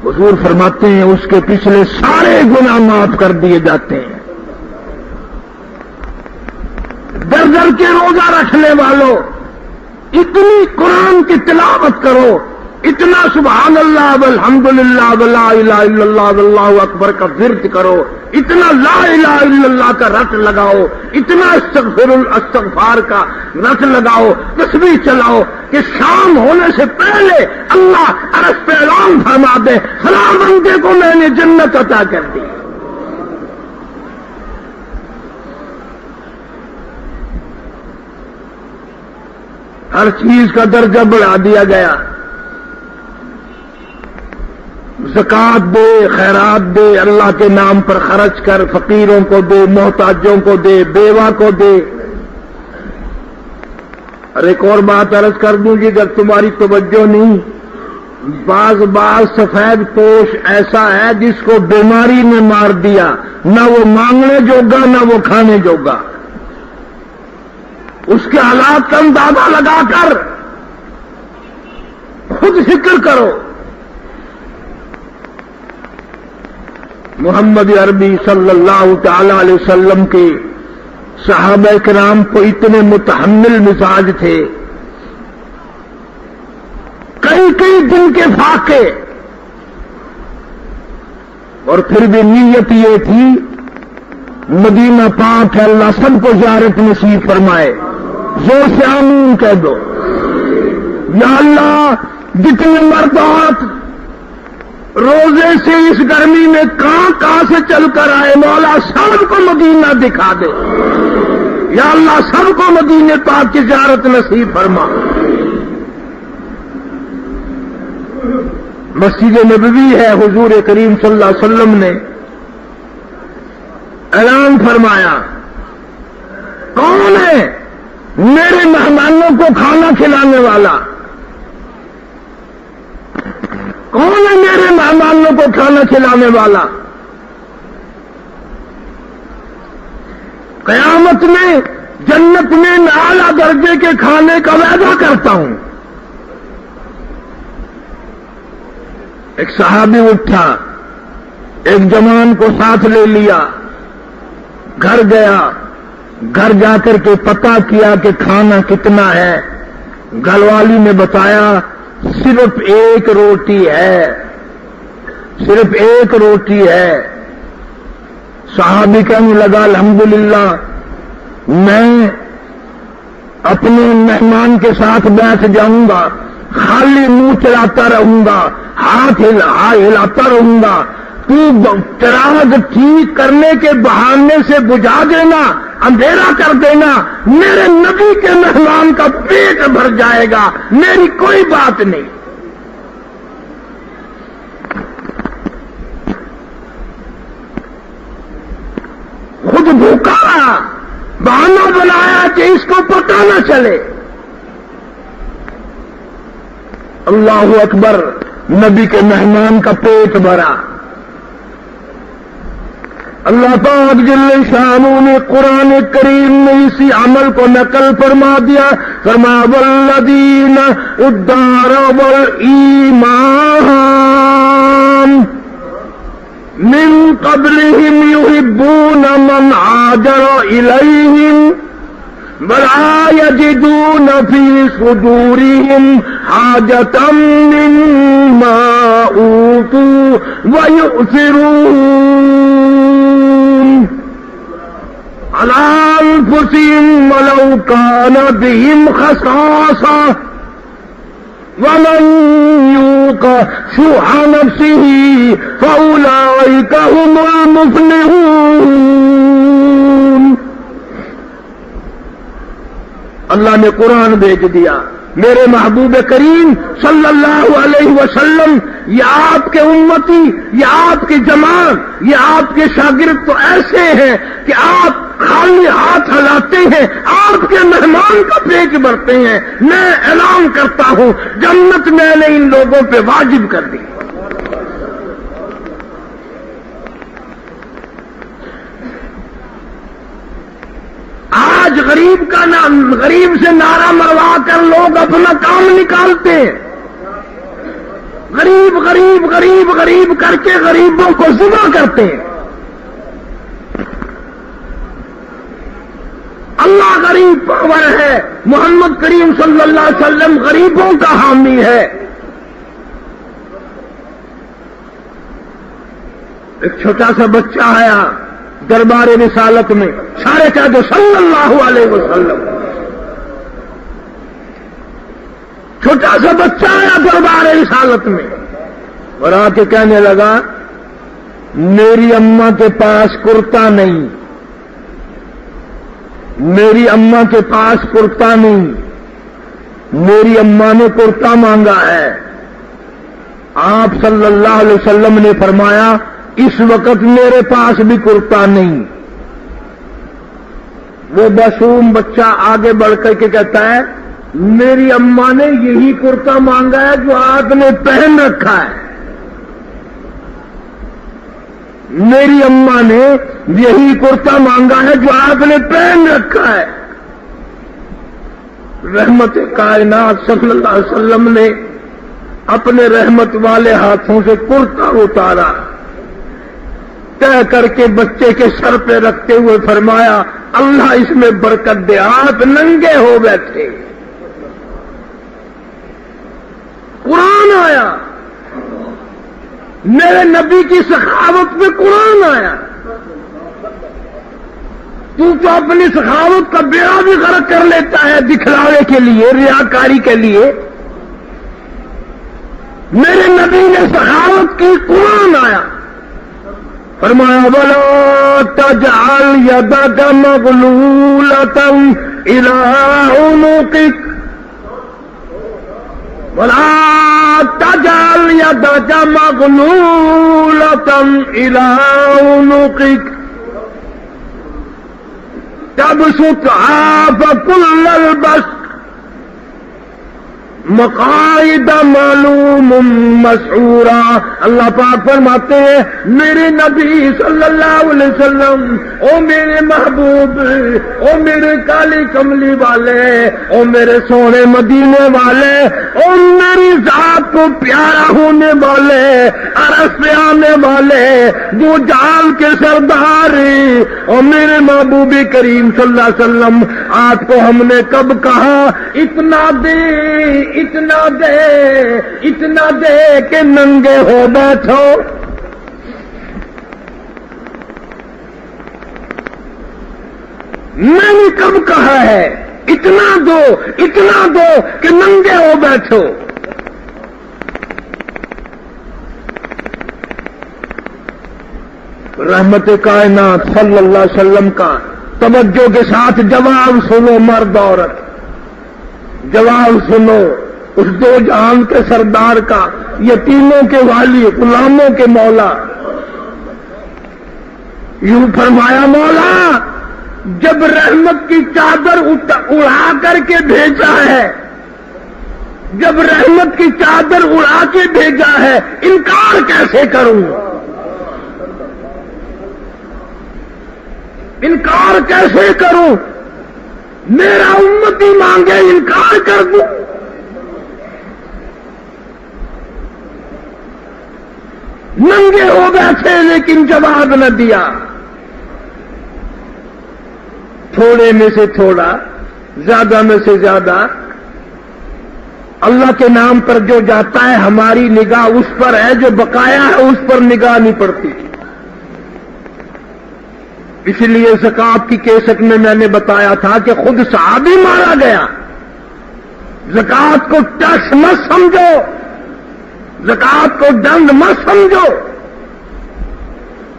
حضور فرماتے ہیں اس کے پچھلے سارے گناہ معاف کر دیے جاتے ہیں۔ در در کے روزہ رکھنے والوں، اتنی قرآن کی تلاوت کرو، اتنا سبحان اللہ والحمدللہ ولا الہ الا اللہ واللہ اکبر کا ورد کرو، اتنا لا الہ الا اللہ کا رٹ لگاؤ، اتنا استغفار کا رٹ لگاؤ، تسبیح چلاؤ کہ شام ہونے سے پہلے اللہ عرش پہ اعلان فرما دے فلاں بندے کو میں نے جنت عطا کر دی۔ ہر چیز کا درجہ بڑھا دیا گیا، زکات دے، خیرات دے، اللہ کے نام پر خرچ کر، فقیروں کو دے، محتاجوں کو دے، بیوہ کو دے۔ اور ایک اور بات عرض کر دوں گی اگر تمہاری توجہ نہیں، بعض سفید پوش ایسا ہے جس کو بیماری نے مار دیا، نہ وہ مانگنے جوگا نہ وہ کھانے جوگا، اس کے حالات کا اندازہ لگا کر خود فکر کرو۔ محمد عربی صلی اللہ تعالی علیہ وسلم کے صحابہ کرام کو اتنے متحمل مزاج تھے، کئی کئی دن کے فاقے، اور پھر بھی نیت یہ تھی مدینہ پاک ہے، اللہ سب کو زیارت نصیب فرمائے، زور سے آمین کہہ دو۔ یا اللہ جتنے مردات روزے سے اس گرمی میں کہاں سے چل کر آئے، مولا سب کو مدینہ دکھا دے، یا اللہ سب کو مدینہ پاک کی زیارت نصیب فرما۔ مسجد نبوی ہے، حضور کریم صلی اللہ علیہ وسلم نے اعلان فرمایا، کون ہے میرے مہمانوں کو کھانا کھلانے والا؟ کون ہے میرے مہمانوں کو کھانا کھلانے والا؟ قیامت میں جنت میں میں اعلیٰ درجے کے کھانے کا وعدہ کرتا ہوں۔ ایک صحابی اٹھا، ایک جوان کو ساتھ لے لیا، گھر گیا، گھر جا کر کے پتہ کیا کہ کھانا کتنا ہے۔ گھر والی نے بتایا صرف ایک روٹی ہے، صرف ایک روٹی ہے۔ صحابی کہنے لگا الحمدللہ، میں اپنے مہمان کے ساتھ بیٹھ جاؤں گا، خالی منہ چلاتا رہوں گا، ہاتھ ہلاتا رہوں گا، تو چراغ ٹھیک کرنے کے بہانے سے بجھا دینا، اندھیرا کر دینا، میرے نبی کے مہمان کا پیٹ بھر جائے گا، میری کوئی بات نہیں۔ خود بھوکا رہا، بہانہ بنایا کہ اس کو پتہ نہ چلے۔ اللہ اکبر، نبی کے مہمان کا پیٹ بھرا۔ اللہ پاک جل شانہ نے قرآن کریم میں اسی عمل کو نقل فرما دیا، فرمایا والذین الدار والایمان من قبلہم یحبون من ہاجر الیہم ولا یجدون فی صدورہم حاجۃ مما اوتوا ویؤثرون علی انفسہم ولو کان بہم خصاصہ ومن یوق شح نفسہ فاولئک هم المفلحون۔ اللہ نے قرآن بھیج دیا، میرے محبوب کریم صلی اللہ علیہ وسلم، یہ آپ کے امتی، یہ آپ کی جماعت، یہ آپ کے شاگرد تو ایسے ہیں کہ آپ خالی ہاتھ ہلاتے ہیں، آپ کے مہمان کا پیٹ بھرتے ہیں۔ میں اعلان کرتا ہوں جنت میں نے ان لوگوں پہ واجب کر دی۔ آج غریب سے نعرہ مروا کر لوگ اپنا کام نکالتے ہیں، غریب غریب غریب غریب کر کے غریبوں کو ذبح کرتے ہیں۔ اللہ غریب پرور ہے، محمد کریم صلی اللہ علیہ وسلم غریبوں کا حامی ہے۔ ایک چھوٹا سا بچہ آیا دربار رسالت میں، سارے کہہ دو صلی اللہ علیہ وسلم۔ چھوٹا سا بچہ آیا دربار رسالت میں اور آ کے کہنے لگا میری اماں کے پاس کرتا نہیں، میری اماں کے پاس کرتا نہیں، میری اماں نے کرتا مانگا ہے۔ آپ صلی اللہ علیہ وسلم نے فرمایا اس وقت میرے پاس بھی کرتا نہیں۔ وہ معصوم بچہ آگے بڑھ کر کے کہتا ہے میری اماں نے یہی کرتا مانگا ہے جو آپ نے پہن رکھا ہے، میری اماں نے یہی کرتا مانگا ہے جو آپ نے پہن رکھا ہے۔ رحمت کائنات صلی اللہ علیہ وسلم نے اپنے رحمت والے ہاتھوں سے کرتا اتارا، طے کر کے بچے کے سر پہ رکھتے ہوئے فرمایا اللہ اس میں برکت دے، آپ ننگے ہو بیٹھے۔ قرآن آیا، میرے نبی کی سخاوت میں قرآن آیا۔ تو اپنی سخاوت کا بیڑا بھی غرق کر لیتا ہے دکھلاوے کے لیے، ریاکاری کے لیے۔ میرے نبی نے سخاوت کی، قرآن آیا، فرمایا وَلَا تَجْعَلْ يَدَكَ مَغْلُولَةً إِلَىٰ عُنُقِكَ وَلَا تَجْعَلْ يَدَكَ مَغْلُولَةً إِلَىٰ عُنُقِكَ تَبْسُطْهَا فَكُلَّ الْبَسْطِ مقاعد معلوم مسعورا۔ اللہ پاک فرماتے ہیں میرے نبی صلی اللہ علیہ وسلم، او میرے محبوب، او میرے کالی کملی والے، او میرے سونے مدینے والے، او میری ذات کو پیارا ہونے والے، عرش پہ آنے والے، دو جہان کے سردار، او میرے محبوب کریم صلی اللہ علیہ وسلم، آپ کو ہم نے کب کہا اتنا دے، اتنا دے، اتنا دے کہ ننگے ہو بیٹھو؟ میں نے کب کہا ہے اتنا دو، اتنا دو کہ ننگے ہو بیٹھو؟ رحمت کائنات صلی اللہ علیہ وسلم کا توجہ کے ساتھ جواب سنو، مرد عورت جواب سنو، اس دو جہان کے سردار کا، یتیموں کے والی، غلاموں کے مولا۔ یوں فرمایا مولا جب رحمت کی چادر اڑا کر کے بھیجا ہے، جب رحمت کی چادر اڑا کے بھیجا ہے، انکار کیسے کروں؟ انکار کیسے کروں؟ میرا امتی مانگے انکار کر دوں؟ ننگے ہو بیٹھے لیکن جواب نہ دیا۔ تھوڑے میں سے تھوڑا، زیادہ میں سے زیادہ، اللہ کے نام پر جو جاتا ہے ہماری نگاہ اس پر ہے، جو بقایا ہے اس پر نگاہ نہیں پڑتی۔ اس لیے زکات کی کیسٹ میں نے بتایا تھا کہ خود صحابی مارا گیا۔ زکات کو ٹیکس مت سمجھو، زکات کو دنڈ مت سمجھو،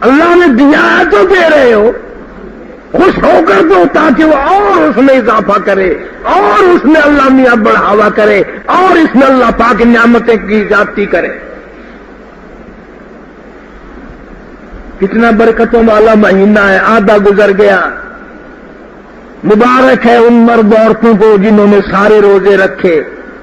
اللہ نے دیا ہے تو دے رہے ہو، خوش ہو کر دو تاکہ وہ اور اس میں اضافہ کرے، اور اس میں اللہ میاں بڑھاوا کرے، اور اس میں اللہ پاک نعمتیں کی زیادتی کرے۔ کتنا برکتوں والا مہینہ ہے، آدھا گزر گیا۔ مبارک ہے ان مرد عورتوں کو جنہوں نے سارے روزے رکھے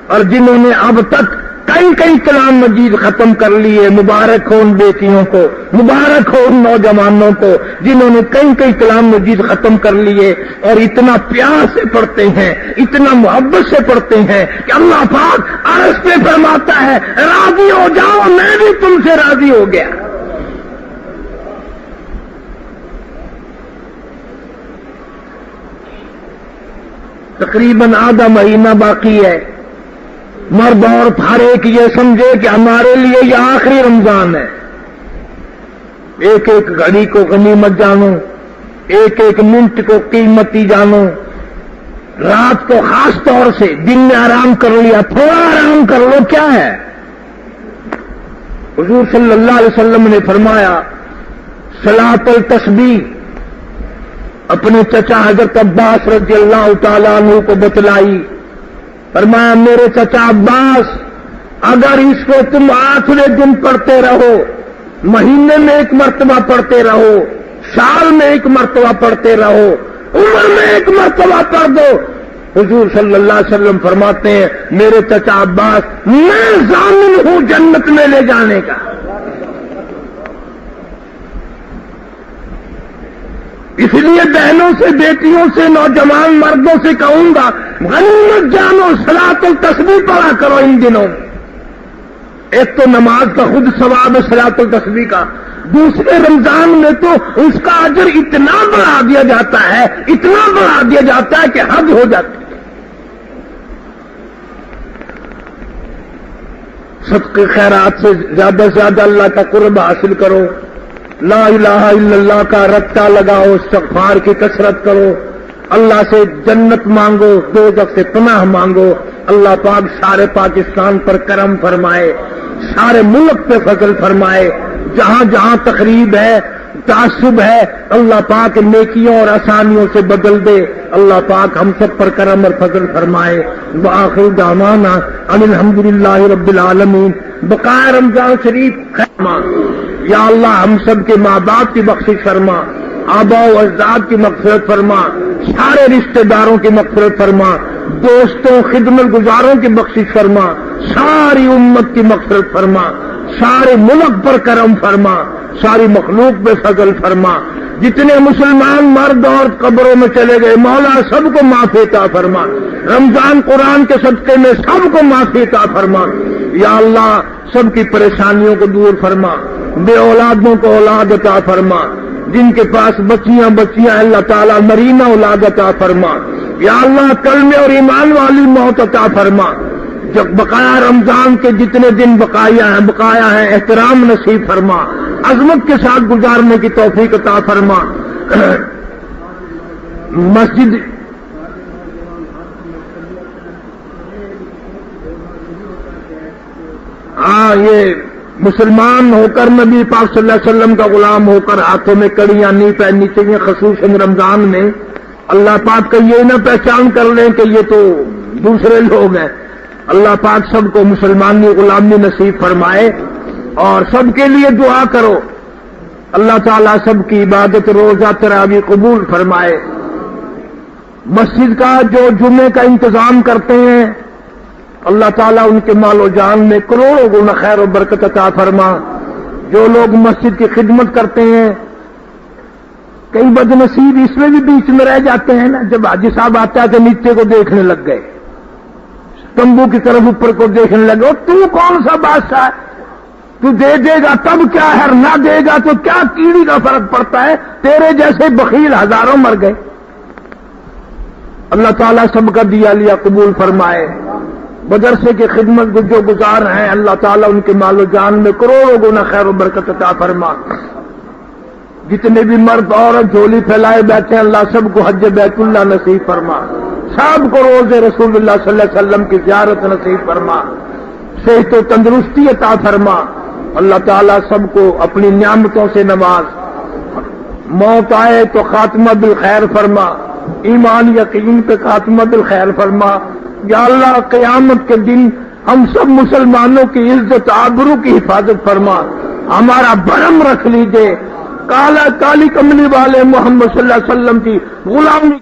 اور جنہوں نے اب تک کئی کلام مجید ختم کر لیے۔ مبارک ہو ان بیٹیوں کو، مبارک ہو ان نوجوانوں کو جنہوں نے کئی کلام مجید ختم کر لیے اور اتنا پیار سے پڑھتے ہیں، اتنا محبت سے پڑھتے ہیں کہ اللہ پاک عرش پہ فرماتا ہے راضی ہو جاؤ، میں بھی تم سے راضی ہو گیا۔ تقریباً آدھا مہینہ باقی ہے۔ مرد عورت ہر ایک یہ سمجھے کہ ہمارے لیے یہ آخری رمضان ہے۔ ایک ایک گھڑی کو غنیمت جانو، ایک ایک منٹ کو قیمتی جانو۔ رات کو خاص طور سے، دن میں آرام کر لیا، تھوڑا آرام کر لو، کیا ہے؟ حضور صلی اللہ علیہ وسلم نے فرمایا صلاۃ التسبیح اپنے چچا حضرت عباس رضی اللہ تعالیٰ عنہ کو بتلائی۔ فرمایا میرے چچا عباس، اگر اس کو تم 8ویں دن پڑھتے رہو، مہینے میں 1 مرتبہ پڑھتے رہو، سال میں 1 مرتبہ پڑھتے رہو، عمر میں 1 مرتبہ پڑھ دو، حضور صلی اللہ علیہ وسلم فرماتے ہیں میرے چچا عباس میں ضامن ہوں جنت میں لے جانے کا۔ اس لیے بہنوں سے، بیٹیوں سے، نوجوان مردوں سے کہوں گا غنیمت جانو، صلاۃ التسبیح پڑھا کرو ان دنوں۔ ایک تو نماز کا خود ثواب ہے صلاۃ التسبیح کا، دوسرے رمضان میں تو اس کا اجر اتنا بڑھا دیا جاتا ہے، اتنا بڑھا دیا جاتا ہے کہ حد ہو جاتی ہے۔ صدقے خیرات سے زیادہ سے زیادہ اللہ کا قرب حاصل کرو، لا الہ الا اللہ کا رٹا لگاؤ، استغفار کی کثرت کرو، اللہ سے جنت مانگو، دوزخ سے پناہ مانگو۔ اللہ پاک سارے پاکستان پر کرم فرمائے، سارے ملک پہ فضل فرمائے، جہاں جہاں تقریب ہے، تعصب ہے، اللہ پاک نیکیوں اور آسانیوں سے بدل دے۔ اللہ پاک ہم سب پر کرم اور فضل فرمائے۔ وآخر دعوانا ان الحمدللہ رب العالمین۔ بقائے رمضان شریف خیمہ، یا اللہ ہم سب کے ماں باپ کی بخشش فرما، آباء و اجداد کی مغفرت فرما، سارے رشتہ داروں کی مغفرت فرما، دوستوں خدمت گزاروں کی بخشش فرما، ساری امت کی مغفرت فرما، سارے ملک پر کرم فرما، ساری مخلوق پہ فضل فرما۔ جتنے مسلمان مرد اور قبروں میں چلے گئے مولا سب کو معافی عطا فرما، رمضان قرآن کے صدقے میں سب کو معافی عطا فرما۔ یا اللہ سب کی پریشانیوں کو دور فرما، بے اولادوں کو اولاد عطا فرما، جن کے پاس بچیاں اللہ تعالیٰ مرینہ اولاد عطا فرما۔ یا اللہ کلمے اور ایمان والی موت عطا فرما۔ جب بقایا رمضان کے جتنے دن بقایا ہیں احترام نصیب فرما، عظمت کے ساتھ گزارنے کی توفیق عطا فرما۔ مسجد یہ مسلمان ہو کر نبی پاک صلی اللہ علیہ وسلم کا غلام ہو کر ہاتھوں میں کڑیاں نہیں پہننی چاہیے، خصوصاً رمضان میں۔ اللہ پاک کا یہ نہ پہچان کر لیں کہ یہ تو دوسرے لوگ ہیں۔ اللہ پاک سب کو مسلمانی غلامی نصیب فرمائے اور سب کے لیے دعا کرو، اللہ تعالیٰ سب کی عبادت روزہ تراویح قبول فرمائے۔ مسجد کا جو جمعے کا انتظام کرتے ہیں اللہ تعالیٰ ان کے مال و جان میں کروڑوں گنا خیر و برکت عطا فرما۔ جو لوگ مسجد کی خدمت کرتے ہیں، کئی بد نصیب اس میں بھی بیچ میں رہ جاتے ہیں نا، جب حاجی صاحب آتا ہے تو نیچے کو دیکھنے لگ گئے، تمبو کی طرف اوپر کو دیکھنے لگے، اور تو کون سا بادشاہ ہے، تو دے گا تب کیا ہے، نہ دے گا تو کیا کیڑی کا فرق پڑتا ہے، تیرے جیسے بخیل ہزاروں مر گئے۔ اللہ تعالیٰ سب کا دیا لیا قبول فرمائے۔ مدرسے کی خدمت جو گزار ہیں اللہ تعالیٰ ان کے مال و جان میں کروڑوں گنا خیر و برکت عطا فرما۔ جتنے بھی مرد عورت جھولی پھیلائے بیٹھے اللہ سب کو حج بیت اللہ نصیب فرما، سب کو روز رسول اللہ صلی اللہ علیہ وسلم کی زیارت نصیب فرما، صحت و تندرستی عطا فرما۔ اللہ تعالیٰ سب کو اپنی نعمتوں سے نواز، موت آئے تو خاتمہ بالخیر فرما، ایمان یقین پہ خاتمہ بالخیر فرما۔ یا اللہ قیامت کے دن ہم سب مسلمانوں کی عزت آبرو کی حفاظت فرما، ہمارا برم رکھ لیجئے، کالی کملی والے محمد صلی اللہ علیہ وسلم کی غلامی